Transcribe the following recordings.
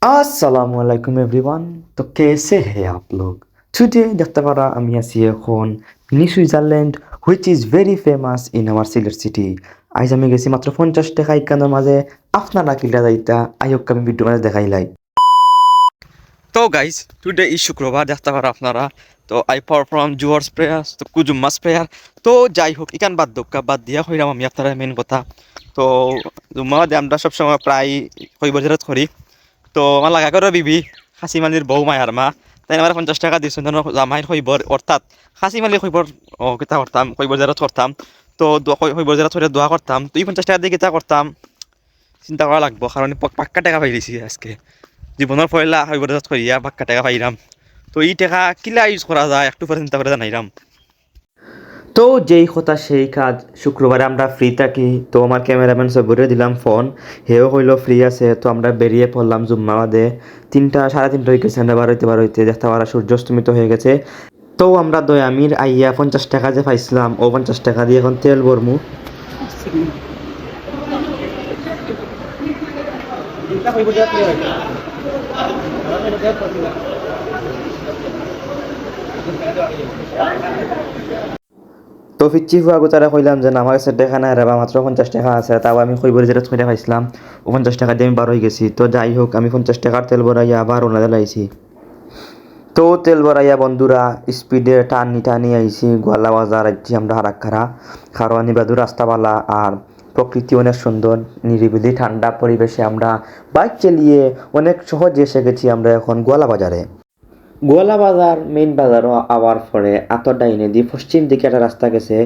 Assalamualaikum everyone. तो कैसे हैं आप लोग? Today দেখতে পারা আমি আছি এখন mini Switzerland which is very famous in our Sylhet city. আজ আমি গেছি মাত্র 50 টাকা ইকানোর মাঝে আপনারা কিলা যাইতা আইক আমি ভিডিও মাঝে দেখাইলাই। তো গাইস টুডে ইজ শুক্রবার দেখতে পারা আপনারা তো আই পারফর্ম জুয়ার্স প্রেয়ার তো কুজুম্মাস প্রেয়ার তো যাই হোক ইকান বাদ দিয়া হইলাম আমি আপনারা মেন কথা তো জুম্মা আমরা সবসময় প্রায় হইবজারত করি তো আমার লাগা করো বিবি খাসি মালির বউ মায়ার মা তাই আমার 50 টাকা দিয়েছেন জামাইর হইবর অর্থাৎ খাসি মালির হইবর কিতা করতাম হইবর জারাত করতাম তো হইবর জারাত হইলে দোয়া করতাম তো এই 50 টাকা দিয়ে কিতা করতাম চিন্তা করা লাগবো কারণ পাক্কা টাকা পাইছি আজকে জীবনের পয়লা হইবর জারাত করিয়া পাক্কা টাকা পাইলাম তো এই টাকা কিলা ইউজ করা যায় একটু পরে চিন্তা করে জানাইলাম তো যেই কথা সেই কাজ শুক্রবারে আমরা ফ্রি থাকি তো আমার ক্যামেরাম্যান সবরে দিলাম ফোন হেও হইলো ফ্রি আছে তো আমরা বেরিয়ে পড়লাম জুম্মাবাদে 3টা 3:30 হয়ে গেছে আমরা বার হইতে দেখতে পারা সূর্যাস্তমিত হয়ে গেছে তো আমরা দয়ামির আইয়া 50 টাকা যে পাইছিলাম ও 50 টাকা দিয়ে এখন তেল ভরমু তো ফিচ্ছি হুয়া গোতারা কইলাম যে আমার কাছে টাকা নাই রাবা মাত্র 50 টাকা আছে তাও আমি কইবর যেটা ছুঁড়ে পাইছিলাম ও 50 টাকা দিয়ে আমি বার হয়ে গেছি তো যাই হোক আমি 50 টাকার তেল ভরাইয়া আবার ওনাদের লাইছি তো তেল ভরাইয়া বন্ধুরা স্পিডে টানি আইছি গোয়ালা বাজার আইছি আমরা হারাক্ষারা কারণ নিবাদুর রাস্তাওয়ালা আর প্রকৃতি অনেক সুন্দর নিরিবিলি ঠান্ডা পরিবেশে আমরা বাইক চালিয়ে অনেক সহজে এসে গেছি আমরা এখন গোয়ালা বাজারে গোয়ালা বাজার মেইন বাজারও আওয়ার পরে আতর ডাইনে দিয়ে পশ্চিম দিকে একটা রাস্তা গেছে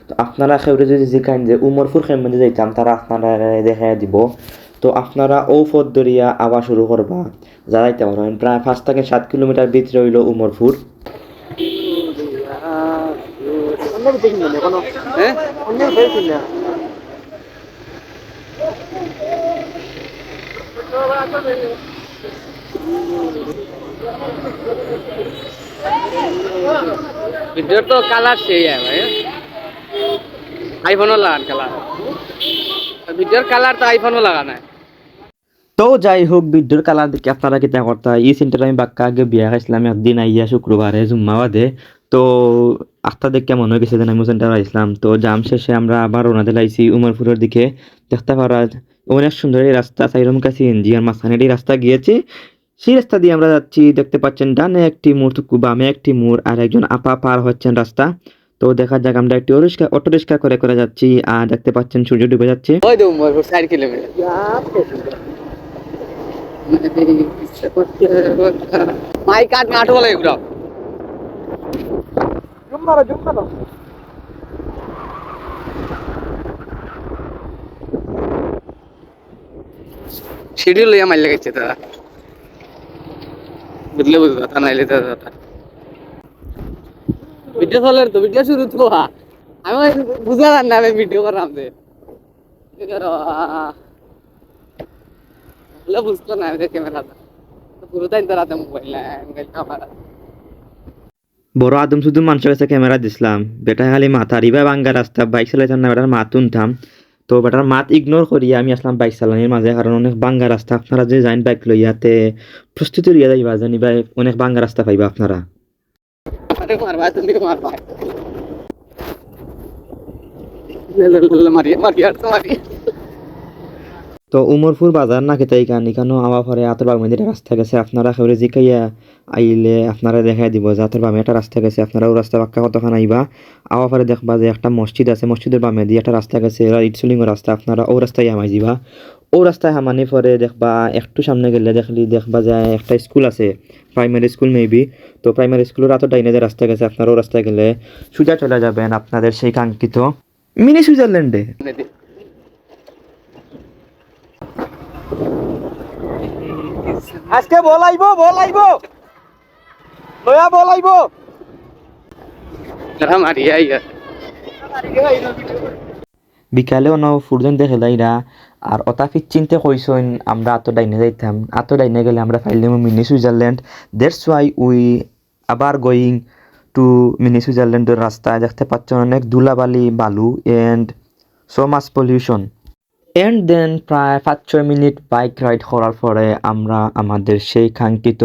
তো আপনারা খেউরে যদি জিকাইন যে উমরপুর খেমে যাইতাম তারা আপনারা দেখা দিব তো আপনারা ও পথ দরিয়া আবার শুরু করবা যাইতে পারবেন প্রায় 5 থেকে 7 কিলোমিটার ভিতরে হইল উমরপুর ভিডিওর তো কালার সেই ভাই আইফোনও লাগান কালার ভিডিওর কালার তো আইফোনও লাগানো তো যাই হোক ভিডিওর কালার দেখে আপনারা কিতা করতা এই সেন্টার আমি বাক্কা আগে বিয়া খাইছিলাম একদিন আইয়া শুক্রবারে জুম্মাবাদে তো আস্তা দেখে মনে হয়ে গেছে যে আমি সেন্টার আইসলাম তো জাম শেষে আমরা আবার ওনাদের আইসি উমরপুরের দিকে দেখতে পারা অনেক সুন্দর এই রাস্তা সাইরম কাছে এনজি আর মাঝখানে এই রাস্তা গিয়েছে সেই রাস্তা দিয়ে আমরা যাচ্ছি দেখতে পাচ্ছেন ডানে একটি মোড় তো বামে একটি মোড় আর একজন আপা পার হচ্ছেন রাস্তা তো দেখা যাক আমরা একটি অটো রিক্সা করে যাচ্ছি আর দেখতে পাচ্ছেন সূর্য ডুবে যাচ্ছে ওই তো উমরপুর 4 কিলোমিটার মাই কাট মাঠ বলে এগুলো জুম মারো শিডিউল লইয়া মাইল লাগাইছে তারা বুঝলে বুঝবা তা নাইলে তা ভিডিও চলের তো ভিডিও শুরু তো আমি বুঝলাম না আমি ভিডিও করলাম যে বুঝতো না ক্যামেরাটা পুরো টাইম তারা মোবাইল ক্যামেরা বড় আদম শুধু মানুষের কাছে ক্যামেরা দিছিলাম বেটা খালি মাথা রিবা বাঙ্গা রাস্তা বাইক চালাইতাম না বেটার মাত উনতাম তো বেটার মাত ইগনোর করিয়া আমি আসলাম বাইক চালানির মাঝে কারণ অনেক বাঙ্গা রাস্তা আপনারা যে যাইন বাইক লইয়াতে প্রস্তুতি লইয়া যাইবা জানিবা অনেক বাঙ্গা রাস্তা পাইবা আপনারা মারবা তুমি মারবা মারিয়া তো উমরপুর বাজার না খেতে এখানেও আমার পরে আতর বাগ মন্দির রাস্তা গেছে আপনারা খেয়ে জিকাইয়া আইলে আপনারা দেখাই দিব যে আতর বামে একটা রাস্তা গেছে আপনারা ও রাস্তা পাক্কা কতখান আইবা আওয়া পরে দেখবা যে একটা মসজিদ আছে মসজিদের বামে দিয়ে একটা রাস্তা গেছে ইটসুলিং রাস্তা আপনারা ও রাস্তায় আমাই যাবা ও রাস্তায় হামানি পরে দেখবা একটু সামনে গেলে দেখবা যে একটা স্কুল আছে প্রাইমারি স্কুল মেবি তো প্রাইমারি স্কুলের আতর ডাইনে যে রাস্তা গেছে আপনারা ও রাস্তায় গেলে সোজা চলে যাবেন আপনাদের সেই কাঙ্ক্ষিত মিনি সুইজারল্যান্ডে আজকে বলাইব তারা মারিয়া বিকালে অন ফুরজন দেখে লাইরা আর অতাফিক চিনতে কইসইন আমরা আতো ডাইনে যাইতাম আতো ডাইনে গেলে আমরা ফাইলাম mini Switzerland that's why we আবার গোয়িং টু মিনি সুইজারল্যান্ডের রাস্তায় দেখতে পাচ্ছেন অনেক ধুলাবালি বালু and so much pollution and then প্রায় 5-6 মিনিট বাইক রাইড করার পরে আমরা আমাদের সেই কাঙ্ক্ষিত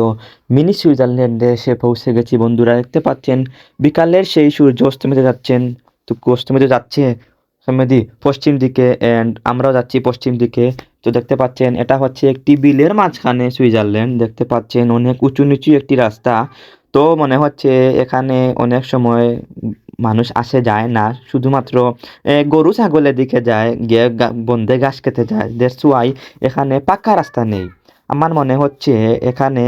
মিনি সুইজারল্যান্ডে এসে পৌঁছে গেছি বন্ধুরা। দেখতে পাচ্ছেন বিকালের সেই সূর্য অস্তমিতে যাচ্ছেন, তো অস্তমিতে যাচ্ছে সমেদি পশ্চিম দিকে, এন্ড আমরাও যাচ্ছি পশ্চিম দিকে। তো দেখতে পাচ্ছেন এটা হচ্ছে একটি বিলের মাঝখানে সুইজারল্যান্ড। দেখতে পাচ্ছেন অনেক উঁচু নিচু একটি রাস্তা। তো মনে হচ্ছে এখানে অনেক সময় মানুষ আসে যায় না, শুধুমাত্র গরু ছাগলের দিকে যায়, গিয়ে বন্ধে ঘাস খেতে যায়। দ্যাটস ওয়াই এখানে পাকা রাস্তা নেই। আমার মনে হচ্ছে এখানে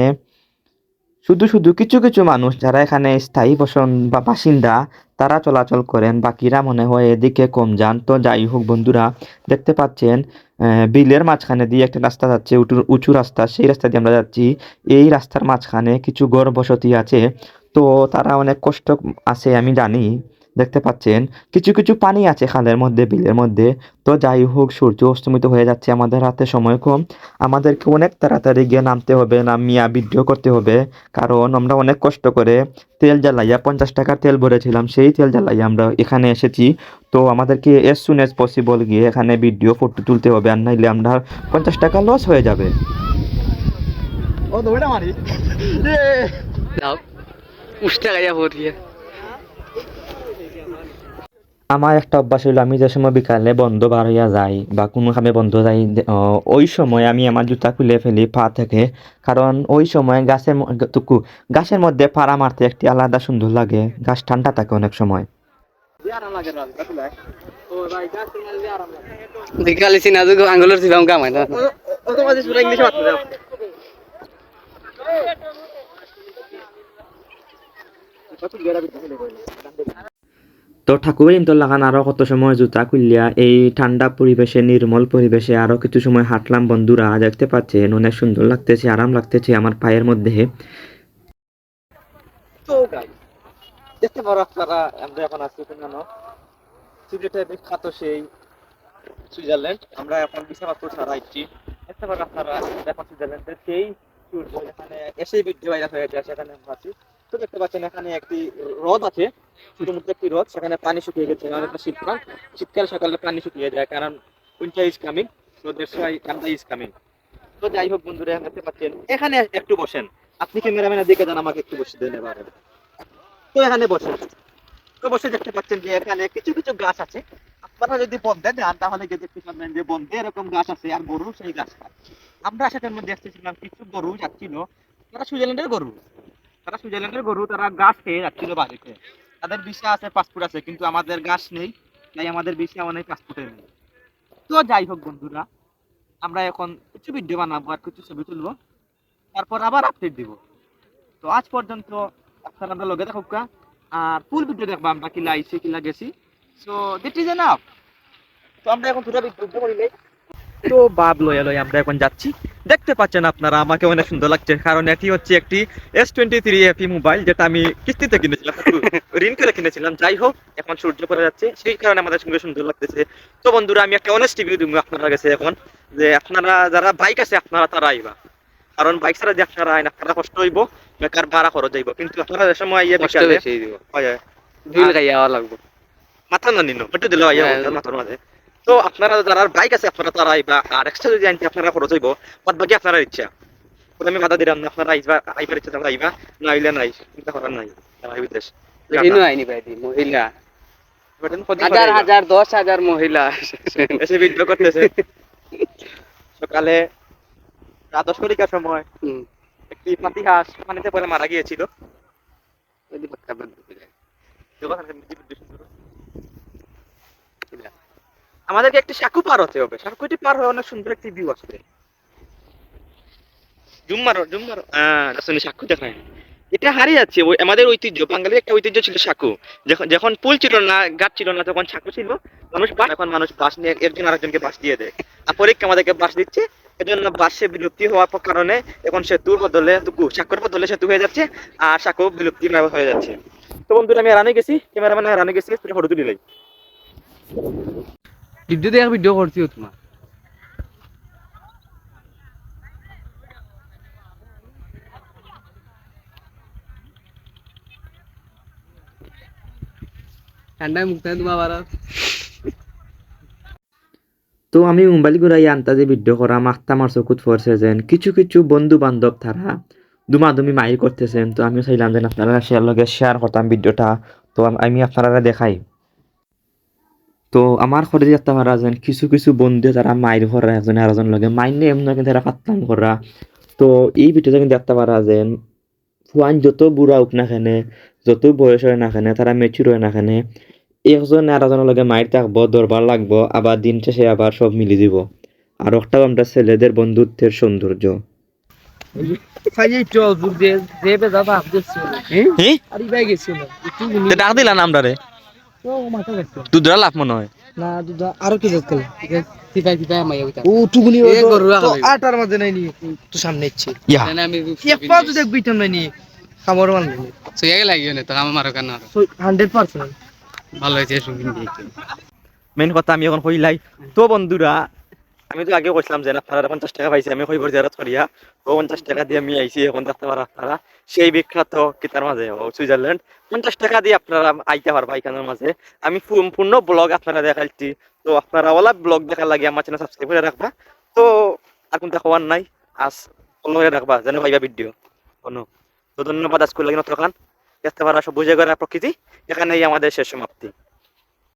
শুধু শুধু কিছু কিছু মানুষ যারা এখানে স্থায়ী বসন বা বাসিন্দা তারা চলাচল করেন, বাকিরা মনে হয় এদিকে কম যান। তো যাই হোক বন্ধুরা, দেখতে পাচ্ছেন বিলের মাঝখানে দিয়ে একটা রাস্তা যাচ্ছে, উঁচু উঁচু রাস্তা, সেই রাস্তা দিয়ে আমরা যাচ্ছি। এই রাস্তার মাঝখানে কিছু ঘর বসতি আছে, তো তারা অনেক কষ্ট আছে আমি জানি। দেখতে পাচ্ছেন কিছু কিছু পানি আছে খালের মধ্যে, বিলের মধ্যে। তো যাই হোক, সূর্য অস্তমিত হয়ে যাচ্ছে, আমাদের হাতে সময় কম, আমাদেরকে অনেক তাড়াতাড়ি গিয়ে নামতে হবে, নামিয়া ভিডিও করতে হবে। কারণ আমরা অনেক কষ্ট করে তেল জ্বালাইয়া 50 টাকার তেল ভরেছিলাম, সেই তেল জ্বালাইয়া আমরা এখানে এসেছি। তো আমাদেরকে এজ সুন এজ পসিবল গিয়ে এখানে ভিডিও ফটো তুলতে হবে, আর নাইলে আমরা 50 টাকা লস হয়ে যাবে। ও দৌড়া মারি যাও উষ্টা গাইয়া ভোট গিয়ে আমার একটা অভ্যাস হলো, আমি যে সময় বিকালে বন্ধ বার হইয়া যাই বা কোনো কামে বন্ধ যাই, ওই সময় আমি আমার জুতা খুলে ফেলি পা থেকে। কারণ ওই সময় গাছের মধ্যে পাড়া মারতে একটি আলাদা সুন্দর লাগে, গাছ ঠান্ডা থাকে অনেক সময়। বিকালে চিনা যুগ আঙ্গুলের ছিলাম কামাই না তো ঠাকুরের ইন্তর লাগান আরো কত সময় জুতা খুললিয়া এই ঠান্ডা পরিবেশে, নির্মল পরিবেশে আরো কিছু সময় হাঁটলাম বন্ধুরা। দেখতে পাচ্ছেন অনেক সুন্দর লাগতেছে, আরাম লাগতেছে আমার পায়ের মধ্যে। তো গাইস, দেখতে পারো আপনারা আমরা এখন আছি কোন সিলেটের বিখ্যাত সেই সুইজারল্যান্ড। আমরা এখন বিশাখাপুর ছাড়া আইছি। দেখতে পারো আপনারা এখন সুইজারল্যান্ডের সেই সূর্য এখানে এসেই বৃদ্ধি ভাইরাস হয়ে যায়, সেখানে আমরা আছি। তো দেখতে পাচ্ছেন এখানে একটি হ্রদ আছে, ছোট মতো একটি হ্রদ, সেখানে পানি শুকিয়ে গেছে, কারণ এটা শীতকাল, শীতকাল সকালে পানি শুকিয়ে যায়, কারণ winter is coming, so that's why ঠান্ডা ইজ কামিং। তো যাই হোক বন্ধুরা, দেখতে পাচ্ছেন এখানে একটু বসেন, আপনি ক্যামেরাম্যানের দিকে যান, আমাকে একটু বসে দেন এবার। তো এখানে বসেন, তো বসে দেখতে পাচ্ছেন যে এখানে কিছু কিছু গাছ আছে। আপনারা যদি বন্ধে যান তাহলে গিয়ে দেখতে পাবেন যে বন্ধে এরকম গাছ আছে, আর গরু সেই গাছ খায়। আমরা সেটার মধ্যে দেখতেছিলাম কিছু গরু যাচ্ছিল, তারা সুইজারল্যান্ডের গরু, তারা সুইজারল্যান্ডের গরু, তারা গাছ খেয়ে যাচ্ছিল বাড়িতে। তাদের ভিসা আছে, পাসপোর্ট আছে, কিন্তু আমাদের গাছ নেই, তাই আমাদের ভিসা অনেক পাসপোর্টে নেই। তো যাই হোক বন্ধুরা, আমরা এখন কিছু ভিডিও বানাবো আর কিছু ছবি তুলবো, তারপর আবার আপডেট দিব। তো আজ পর্যন্ত আপনারা আমরা লগে থাকুক, আর ফুল ভিডিও দেখবো আমরা কিলা আইছি কিলা গেছি। So that is enough. তো আমরা এখন পুরো ভিডিও করিলে, তো বাদ লয়ে লয়ে আমরা এখন যাচ্ছি। দেখতে পাচ্ছেন আপনারা, আমাকে অনেক সুন্দর লাগছে, কারণ এটি হচ্ছে একটি S23 FE মোবাইল, যেটা আমি কিস্তিতে কিনেছিলাম, ঋণ করে কিনেছিলাম। যাই হোক, এখন সূর্য পড়ে যাচ্ছে, সেই কারণে আমাদের সঙ্গে সুন্দর লাগতেছে। তো বন্ধুরা, আমি একটা অনেস্ট রিভিউ দিব আপনারা কাছে এখন, যে আপনারা যারা বাইক আছে আপনারা তারা আইবা, কারণ বাইক ছাড়া যে আপনারা আইন আপনারা কষ্ট হইব, বেকার ভাড়া খরচ যাইব, কিন্তু আপনারা যে সময় ইয়ে কষ্ট বিকালে বেশি দিব হয় দুই গাইয়া লাগবো মাথা না নিন একটু দিলে মাথার মাঝে। তো আপনারা যারা বাইক আছে আপনারা তারা আইবা, আর এক্সট্রা যদি আনতে আপনারা খরচ হইব, বাদ বাকি আপনারা ইচ্ছা। ওটা আমি বাধা দিলাম না, আপনারা আইবা, আইবার ইচ্ছা তারা আইবা, না আইলে নাই, চিন্তা করার নাই। তারা বিদেশ ইনো আইনি ভাই দি মহিলা হাজার হাজার 10,000 মহিলা এসে ভিডিও করতেছে। সকালে রাত 10 ঘটিকার সময় একটি পাতিহাঁস পানিতে পড়ে মারা গিয়েছিল। আমাদেরকে একটি সাঁকু পার হতে হবে, সাঁকুটি পার হয়ে অনেক সুন্দর একটি ভিউ আসবে। জুম মারো জুম মারো, আসলে সাঁকু দেখায়, এটা হারিয়ে যাচ্ছে। ওই আমাদের ঐতিহ্য, বাঙালির একটা ঐতিহ্য ছিল সাঁকু। যখন যখন পুল ছিল না, গাছ ছিল না, তখন সাঁকু ছিল। এখন মানুষ বাস নিয়ে একজন আরেকজনকে বাস দিয়ে দেয়, আর পরীক্ষা আমাদেরকে বাস দিচ্ছে। এজন্য বাসে বিলুপ্তি হওয়ার কারণে এখন সেতুর বদলে সাঁকুর বদলে সেতু হয়ে যাচ্ছে, আর সাঁকু বিলুপ্তি হয়ে যাচ্ছে। তো বন্ধুরা, আমি রানে গেছি, ক্যামেরাম্যান রানে গেছি, ফটো তুলি লাই। ভিডিও দেখ ভিডিও করছিও তোমার ঠান্ডায় মুক্ত তোমার বারো। তো আমি মোবাইল ঘুরাই আন্তাজে ভিডিও করা মাখতা আমার চকুত পড়ছে যেন কিছু কিছু বন্ধু বান্ধব তারা দুমাদুমি মাইর করতেছেন। তো আমি চাইলাম যে আপনারা শেয়ার করতাম ভিডিওটা। তো আমি আপনারা দেখাই। তো আমার ঘরে যেতে পারা যেন কিছু কিছু বন্ধু তারা মাইর করা একজন আরেকজন লগে মাইর নিয়ে এমন কিন্তু তারা ফাত্তাম করা। তো এই ভিডিওটা কিন্তু দেখতে পারা যেন ফুয়ান যত বুড়া হোক না কেনে, যত বয়স হয় না কেনে, তারা মেচুর হয় না কেনে, একজন আর একজনের লগে মাইর থাকবো, দরবার লাগবো, আবার দিন শেষে আবার সব মিলি দিব। আর একটাও আমরা ছেলেদের বন্ধুত্বের সৌন্দর্য। ডাক দিলা না আমরা রে, দুধরা লাভ মনে হয় না দুধ আরো কি দেখতে সিপাই সিপাই মাইয়া উঠা ও টুকুনি এ গরুরা তো খাবে। আটার মধ্যে নাই নি তো সামনে ইচ্ছে ইয়া আমি এক পা তো দেখ বিটাম নাই নি খাবার মান নাই সুইয়া লাগিও না তো আমার মারো কেন 100% ভালো হয়েছে শুকিন দিয়েছে। মেন কথা আমি এখন কইলাই। তো বন্ধুরা আমি তো আগে কইছিলাম যে আপনারা 50 টাকা পাইছি, আমি কইবার জিয়ারত করিয়া তো 50 টাকা দিয়ে আমি আইছি। এখন দেখতে পারা আপনারা সেই বিখ্যাত কিতার মাঝে সুইজারল্যান্ড 50 টাকা দিয়ে আপনারা আইতে পারবা এখানের মাঝে। আমি সম্পূর্ণ ব্লগ আপনারা দেখাইছি। তো আপনারা ওলা ব্লগ দেখার লাগে আমার চ্যানেল সাবস্ক্রাইব করে রাখবা। তো আর কোনটা খবর নাই, আজ ফলো করে রাখবা যেন পাইবা ভিডিও কোনো। তো ধন্যবাদ আজকে লাগে নতখান দেখতে পারা সব বুঝে করে প্রকৃতি এখানেই আমাদের শেষ সমাপ্তি।